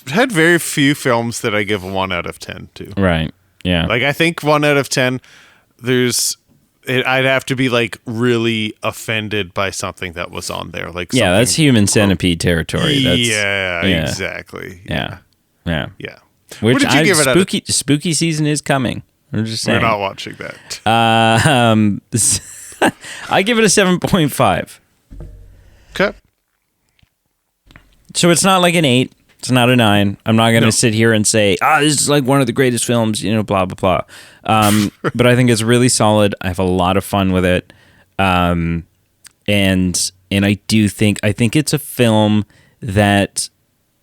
had very few films that I give a 1 out of 10 to. Right. Yeah. Like, I think 1 out of 10, I'd have to be like really offended by something that was on there. Like, yeah, that's human centipede territory. That's, yeah, exactly. Yeah. Which what did you give it? Spooky season is coming. I'm just saying. We're not watching that. I give it a 7.5. Okay. So it's not like an 8. It's not a 9. I'm not going to sit here and say, this is like one of the greatest films, blah, blah, blah. But I think it's really solid. I have a lot of fun with it. And I think it's a film that,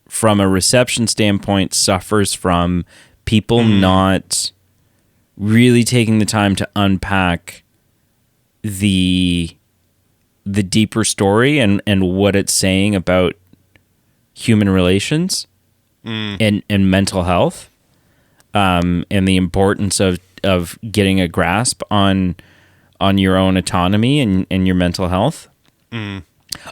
from a reception standpoint, suffers from people not really taking the time to unpack the deeper story and what it's saying about human relations and mental health, and the importance of getting a grasp on your own autonomy and your mental health.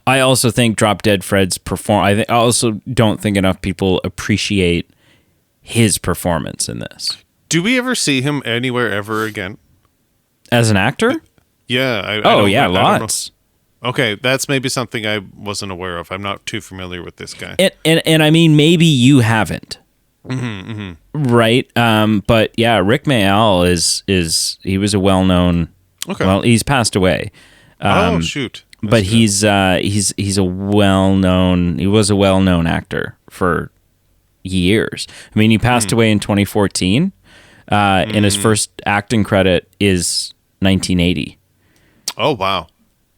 I also think Drop Dead Fred's I also don't think enough people appreciate his performance in this. Do we ever see him anywhere ever again? As an actor? Yeah. Lots. Okay, that's maybe something I wasn't aware of. I'm not too familiar with this guy. And I mean, maybe you haven't. Right? But yeah, Rick Mayall he was a well-known... Okay. Well, he's passed away. Oh, shoot. But he's a well-known... He was a well-known actor for years. I mean, he passed away in 2014, and his first acting credit is 1980. Oh, wow.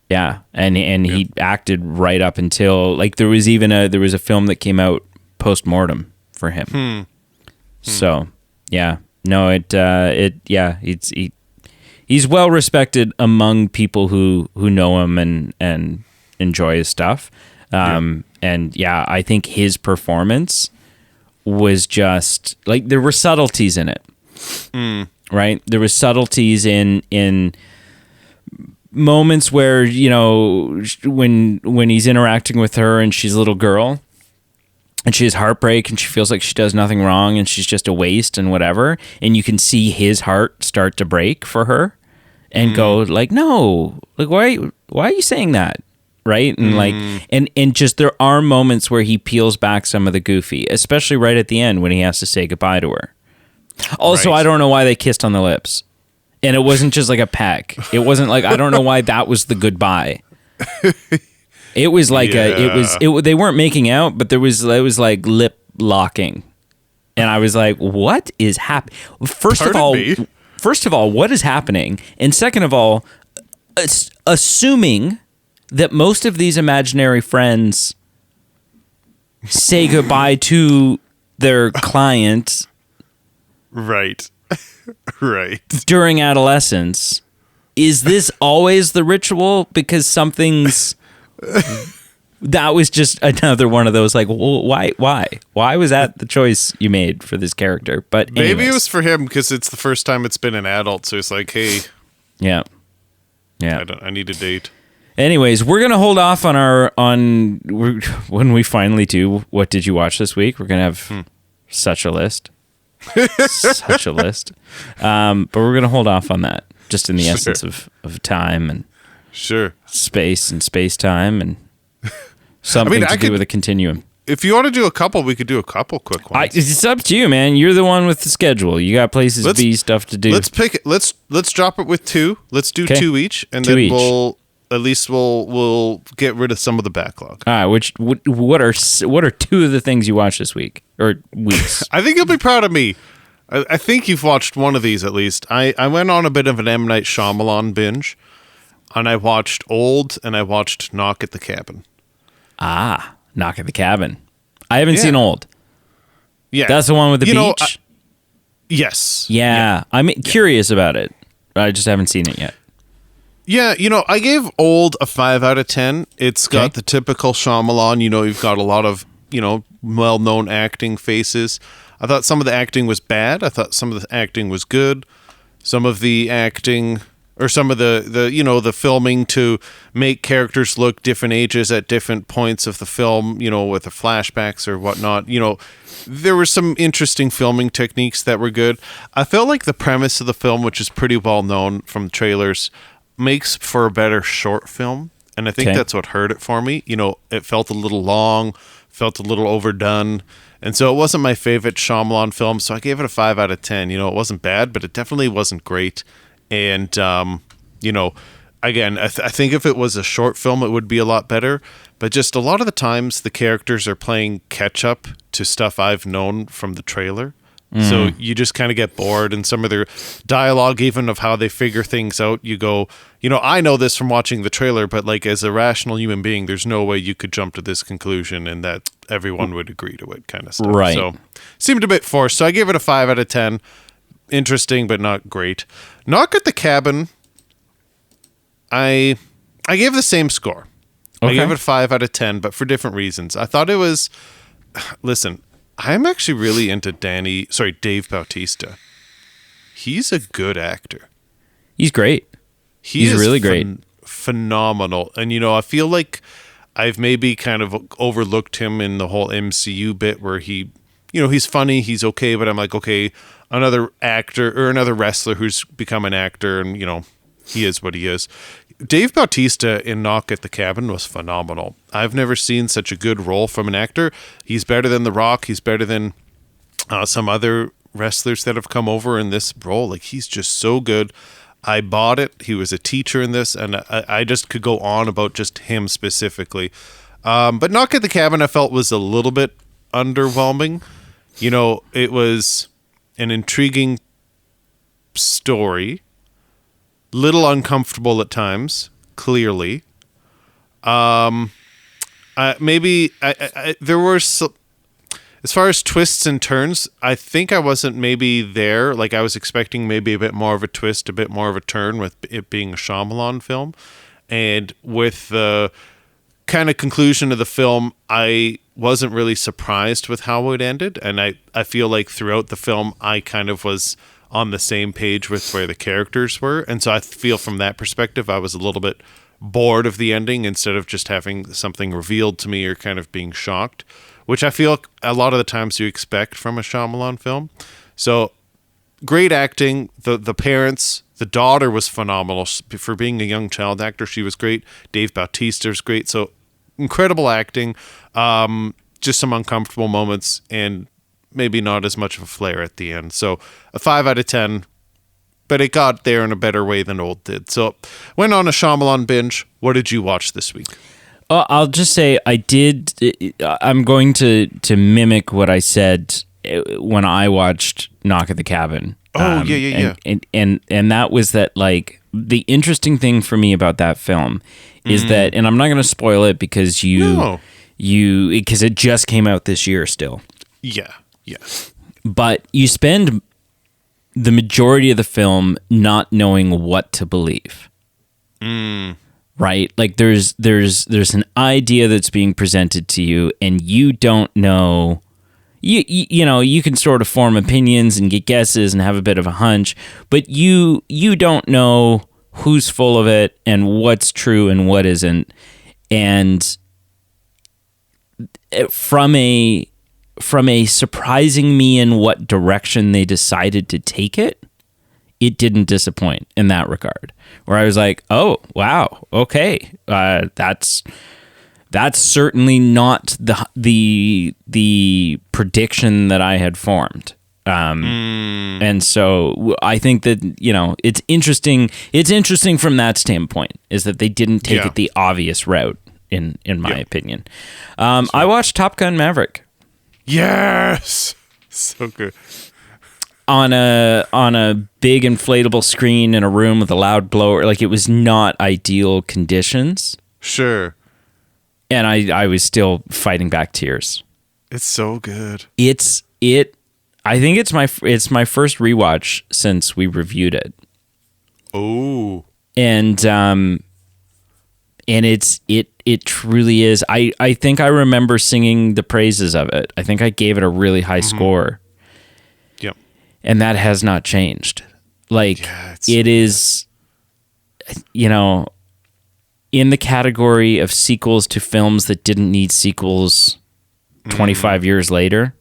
Yeah, and he acted right up until, like, there was a film that came out post-mortem for him. So, yeah. No, he's well respected among people who know him and enjoy his stuff. And yeah, I think his performance was just, like, there were subtleties in it. Right? There was subtleties in moments where, when he's interacting with her and she's a little girl and she has heartbreak and she feels like she does nothing wrong and she's just a waste and whatever, and you can see his heart start to break for her and go like, no, like, why are you saying that? Right? And like, and just, there are moments where he peels back some of the goofy, especially right at the end when he has to say goodbye to her. Also, right. I don't know why they kissed on the lips. And it wasn't just like a peck. It wasn't like, I don't know why that was the goodbye. It was like they weren't making out, but it was like lip locking. And I was like, what is happening? First of all, what is happening? And second of all, assuming that most of these imaginary friends say goodbye to their client. Right. Right. During adolescence. Is this always the ritual? Because something's... That was just another one of those, like, well, why was that the choice you made for this character? But anyways. Maybe it was for him because it's the first time it's been an adult, so it's like, hey, yeah, I need a date. Anyways, we're gonna hold off on when we finally do what did you watch this week. We're gonna have such a list, but we're gonna hold off on that just in the essence of time and space and space time and. Something to do with a continuum. If you want to do a couple, we could do a couple quick ones. It's up to you, man. You're the one with the schedule. You got places to be, stuff to do. Let's pick it. Let's drop it with two. Let's do two each, and then at least we'll get rid of some of the backlog. What are two of the things you watched this week or weeks? I think you'll be proud of me. I think you've watched one of these at least. I went on a bit of an M. Night Shyamalan binge, and I watched Old and I watched Knock at the Cabin. Knock at the Cabin. I haven't seen Old. Yeah. That's the one with the beach? Yes. Yeah. I'm curious about it. I just haven't seen it yet. Yeah, I gave Old a 5 out of 10. It's got the typical Shyamalan. You've got a lot of, well-known acting faces. I thought some of the acting was bad. I thought some of the acting was good. Some of the acting, or some of the filming to make characters look different ages at different points of the film, with the flashbacks or whatnot. There were some interesting filming techniques that were good. I felt like the premise of the film, which is pretty well known from trailers, makes for a better short film. And I think that's what hurt it for me. It felt a little long, felt a little overdone. And so it wasn't my favorite Shyamalan film. So I gave it a 5 out of 10. It wasn't bad, but it definitely wasn't great. And, again, I think if it was a short film, it would be a lot better. But just a lot of the times the characters are playing catch up to stuff I've known from the trailer. So you just kind of get bored, and some of their dialogue, even of how they figure things out, you go, I know this from watching the trailer, but like as a rational human being, there's no way you could jump to this conclusion and that everyone would agree to it kind of stuff. Right. So seemed a bit forced. So I gave it a 5 out of 10. Interesting, but not great. Knock at the Cabin, I gave the same score. I gave it a 5 out of 10, but for different reasons. I thought it was, listen, I'm actually really into Dave Bautista. He's a good actor. He's great. He's really great. Phenomenal. And, I feel like I've maybe kind of overlooked him in the whole MCU bit where he's funny, he's okay, but I'm like, okay, another actor or another wrestler who's become an actor and, he is what he is. Dave Bautista in Knock at the Cabin was phenomenal. I've never seen such a good role from an actor. He's better than The Rock. He's better than some other wrestlers that have come over in this role. Like, he's just so good. I bought it. He was a teacher in this, and I just could go on about just him specifically. But Knock at the Cabin, I felt, was a little bit underwhelming. It was an intriguing story. Little uncomfortable at times, clearly. There were as far as twists and turns, I think I wasn't maybe there. Like, I was expecting maybe a bit more of a twist, a bit more of a turn with it being a Shyamalan film. And with the kind of conclusion of the film, I wasn't really surprised with how it ended. And I feel like throughout the film, I kind of was on the same page with where the characters were. And so I feel from that perspective, I was a little bit bored of the ending instead of just having something revealed to me or kind of being shocked, which I feel a lot of the times you expect from a Shyamalan film. So great acting. The parents, the daughter was phenomenal for being a young child actor. She was great. Dave Bautista was great. So incredible acting. Just some uncomfortable moments and maybe not as much of a flair at the end. So a 5 out of 10, but it got there in a better way than Old did. So went on a Shyamalan binge. What did you watch this week? I'll just say I did. I'm going to mimic what I said when I watched Knock at the Cabin. Yeah. And that was that, like, the interesting thing for me about that film is that, and I'm not going to spoil it because because it just came out this year still. Yeah. But you spend the majority of the film not knowing what to believe. Right? Like there's an idea that's being presented to you and you don't know. You can sort of form opinions and get guesses and have a bit of a hunch, but you don't know who's full of it and what's true and what isn't. And from a surprising me in what direction they decided to take it, it didn't disappoint in that regard. Where I was like, oh, wow, okay, that's certainly not the prediction that I had formed. And so I think that, it's interesting. It's interesting from that standpoint, is that they didn't take it the obvious route, in my opinion. I watched Top Gun Maverick. Yes. So good. On a big inflatable screen in a room with a loud blower. Like, it was not ideal conditions. Sure. And I was still fighting back tears. It's so good. I think it's my first rewatch since we reviewed it. Oh. And it truly is. I think I remember singing the praises of it. I think I gave it a really high score. Yep. And that has not changed. Like, it is, in the category of sequels to films that didn't need sequels 25 years later.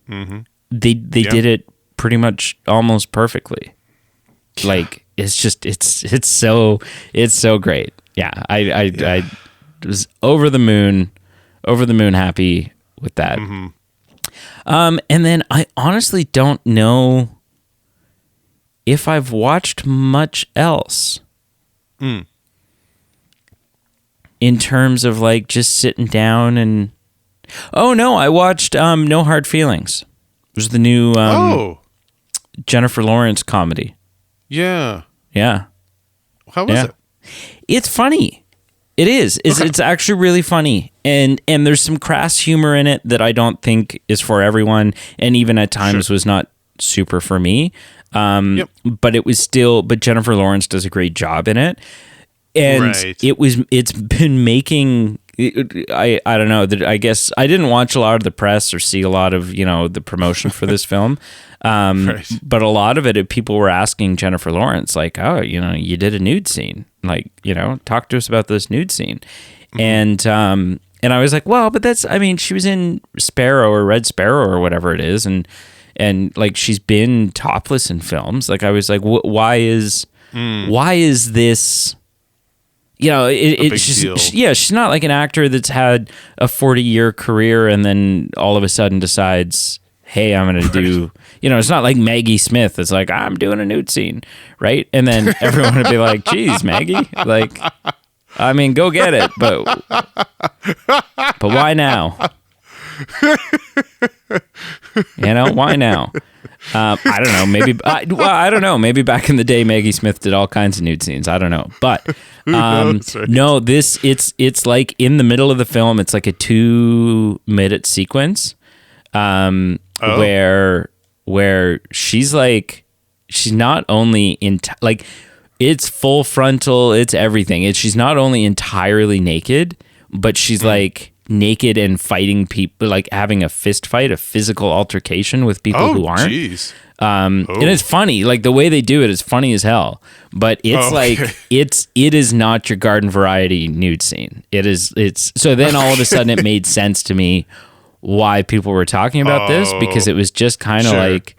Mm-hmm. They did it pretty much almost perfectly. Yeah. Like, it's just it's so great. Yeah, I was over the moon happy with that. Mm-hmm. And then I honestly don't know if I've watched much else. In terms of, like, just sitting down and... Oh, no, I watched No Hard Feelings. It was the new Jennifer Lawrence comedy. Yeah. Yeah. How was it? It's funny. It is. It's actually really funny. And there's some crass humor in it that I don't think is for everyone, and even at times was not super for me. But it was still... But Jennifer Lawrence does a great job in it. And it's been making... I don't know. I guess I didn't watch a lot of the press or see a lot of, the promotion for this film. But a lot of it, people were asking Jennifer Lawrence, like, oh, you did a nude scene. Like, talk to us about this nude scene. Mm-hmm. And I was like, well, but she was in Sparrow or Red Sparrow or whatever it is. And like, she's been topless in films. Like, I was like, why is this... she's not like an actor that's had a 40-year career and then all of a sudden decides, hey, I'm going to do, it's not like Maggie Smith. It's like, I'm doing a nude scene, right? And then everyone would be like, geez, Maggie, like, go get it. But why now? Why now? I don't know. Maybe I don't know. Maybe back in the day, Maggie Smith did all kinds of nude scenes. I don't know. But no, it's like in the middle of the film. It's like a 2-minute sequence where she's like, she's not in like, it's full frontal. It's everything. She's not only entirely naked, but she's like naked and fighting people, like having a fist fight, a physical altercation with people who aren't. Geez. And it's funny, like the way they do it is funny as hell. But it's it is not your garden variety nude scene. It's so then all of a sudden it made sense to me why people were talking about this, because it was just kind of like,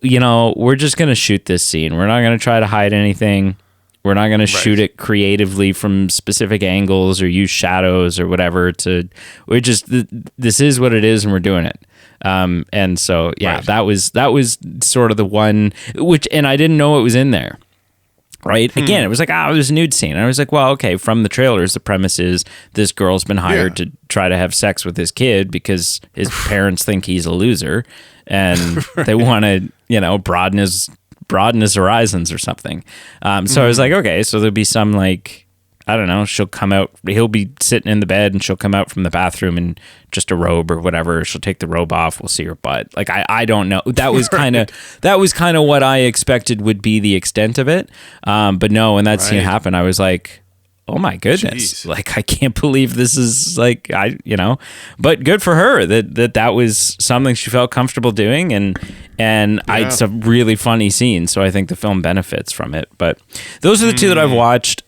we're just gonna shoot this scene. We're not gonna try to hide anything. We're not going to shoot it creatively from specific angles or use shadows or whatever. This is what it is, and we're doing it. And so, that was sort of the one and I didn't know it was in there. Right. Again, it was like, there's a nude scene. And I was like, well, okay, from the trailers, the premise is this girl's been hired to try to have sex with his kid because his parents think he's a loser, and they want to, broaden his horizons or something. So I was like, okay, so there'll be some, like, I don't know, he'll be sitting in the bed and she'll come out from the bathroom in just a robe or whatever. She'll take the robe off. We'll see her butt. Like, I don't know. That was kind of what I expected would be the extent of it. But no, when that scene happened, I was like, oh my goodness. Jeez. Like, I can't believe this is like, but good for her that was something she felt comfortable doing. And it's a really funny scene. So I think the film benefits from it. But those are the two that I've watched.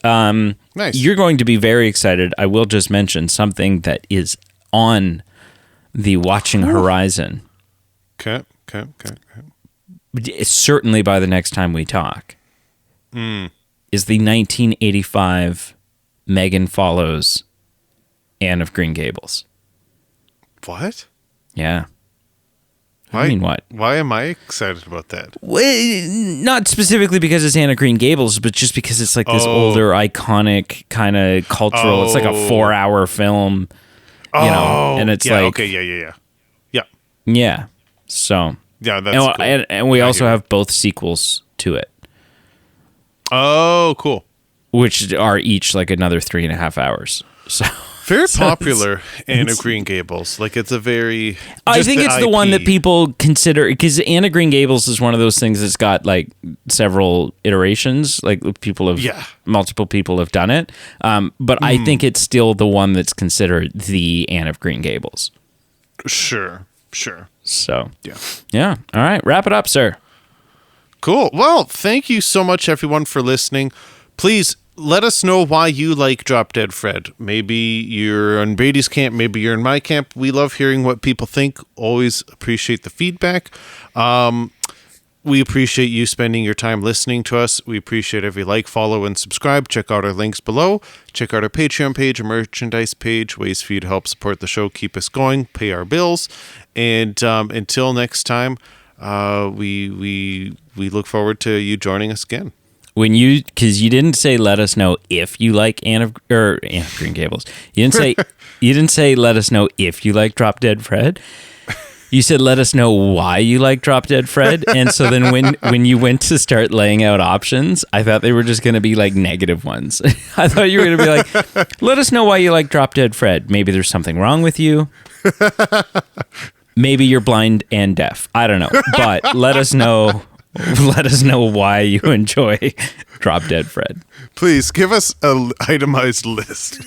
Nice. You're going to be very excited. I will just mention something that is on the watching horizon. Okay. Certainly by the next time we talk. Is the 1985 Megan Follows Anne of Green Gables. What? Yeah. Why, I mean, what? Why am I excited about that? Well, not specifically because it's Anne of Green Gables, but just because it's like this older, iconic kind of cultural. It's like a 4-hour film, you know, and it's like okay, yeah. So yeah, that's and, cool. and we also have both sequels to it. Oh, cool. Which are each like another 3.5 hours. So very popular Anne of Green Gables. Like it's a very. I think it's the one that people consider because Anne of Green Gables is one of those things that's got like several iterations. Like multiple people have done it. But I think it's still the one that's considered the Anne of Green Gables. Sure. So yeah. All right, wrap it up, sir. Cool. Well, thank you so much, everyone, for listening. Please let us know why you like Drop Dead Fred. Maybe you're in Brady's camp. Maybe you're in my camp. We love hearing what people think. Always appreciate the feedback. We appreciate you spending your time listening to us. We appreciate every like, follow, and subscribe. Check out our links below. Check out our Patreon page, our merchandise page, ways for you to help support the show, keep us going, pay our bills. And until next time, we look forward to you joining us again. Because you didn't say let us know if you like Anne of Green Gables. You didn't say let us know if you like Drop Dead Fred. You said let us know why you like Drop Dead Fred. And so then when you went to start laying out options, I thought they were just going to be like negative ones. I thought you were going to be like, let us know why you like Drop Dead Fred. Maybe there's something wrong with you. Maybe you're blind and deaf. I don't know. But let us know. Let us know why you enjoy Drop Dead Fred. Please give us an itemized list.